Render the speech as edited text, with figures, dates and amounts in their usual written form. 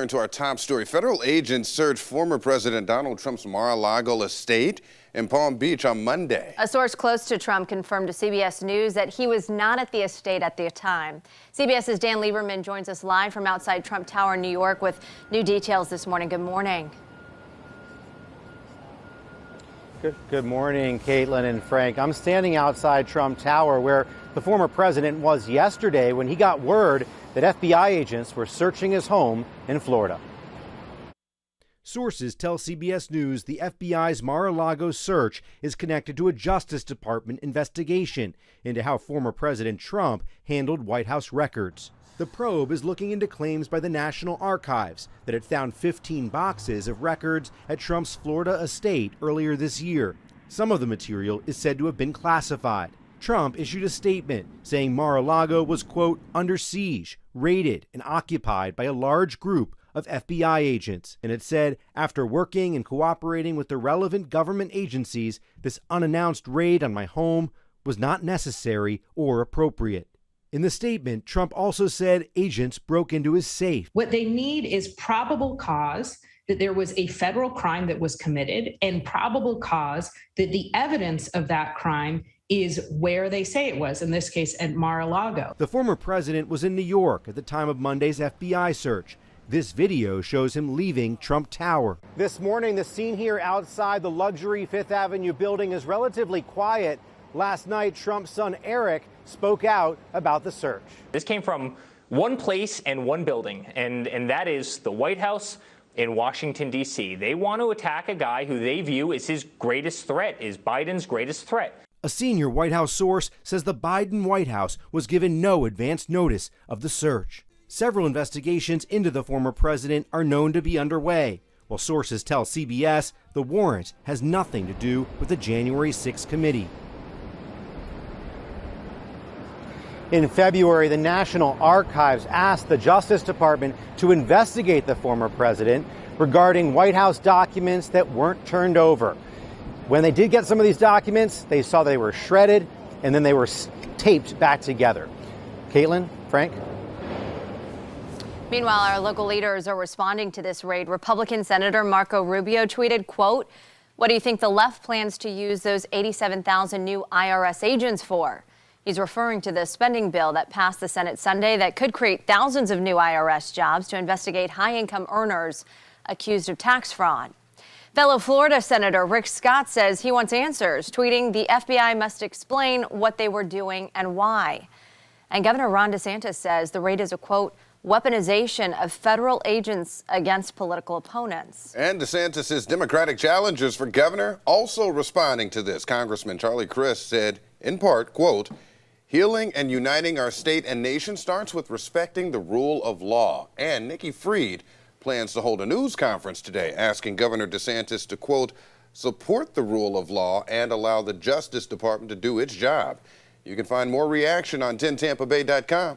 To our top story, federal agents searched former President Donald Trump's Mar-a-Lago estate in Palm Beach on Monday. A source close to Trump confirmed to CBS News that he was not at the estate at the time. CBS's Dan Lieberman joins us live from outside Trump Tower in New York with new details this morning. Good morning. Good morning, Caitlin and Frank. I'm standing outside Trump Tower where the former president was yesterday when he got word that FBI agents were searching his home in Florida. Sources tell CBS News the FBI's Mar-a-Lago search is connected to a Justice Department investigation into how former President Trump handled White House records. The probe is looking into claims by the National Archives that it found 15 boxes of records at Trump's Florida estate earlier this year. Some of the material is said to have been classified. Trump issued a statement saying Mar-a-Lago was, quote, under siege, raided, and occupied by a large group of FBI agents. And it said, after working and cooperating with the relevant government agencies, this unannounced raid on my home was not necessary or appropriate. In the statement, Trump also said agents broke into his safe. What they need is probable cause that there was a federal crime that was committed and probable cause that the evidence of that crime is where they say it was, in this case at Mar-a-Lago. The former president was in New York at the time of Monday's FBI search. This video shows him leaving Trump Tower. This morning, the scene here outside the luxury Fifth Avenue building is relatively quiet. Last night, Trump's son Eric spoke out about the search. This came from one place and one building, and that is the White House in Washington, D.C. They want to attack a guy who they view as his greatest threat, is Biden's greatest threat. A senior White House source says the Biden White House was given no advance notice of the search. Several investigations into the former president are known to be underway, while sources tell CBS the warrant has nothing to do with the January 6th committee. In February, the National Archives asked the Justice Department to investigate the former president regarding White House documents that weren't turned over. When they did get some of these documents, they saw they were shredded and then they were taped back together. Caitlin, Frank? Meanwhile, our local leaders are responding to this raid. Republican Senator Marco Rubio tweeted, quote, "What do you think the left plans to use those 87,000 new IRS agents for?" He's referring to the spending bill that passed the Senate Sunday that could create thousands of new IRS jobs to investigate high-income earners accused of tax fraud. Fellow Florida Senator Rick Scott says he wants answers, tweeting, "The FBI must explain what they were doing and why." And Governor Ron DeSantis says the raid is a, quote, weaponization of federal agents against political opponents. And DeSantis' Democratic challengers for governor also responding to this. Congressman Charlie Crist said, in part, quote, "Healing and uniting our state and nation starts with respecting the rule of law." And Nikki Fried plans to hold a news conference today asking Governor DeSantis to, quote, support the rule of law and allow the Justice Department to do its job. You can find more reaction on 10tampabay.com.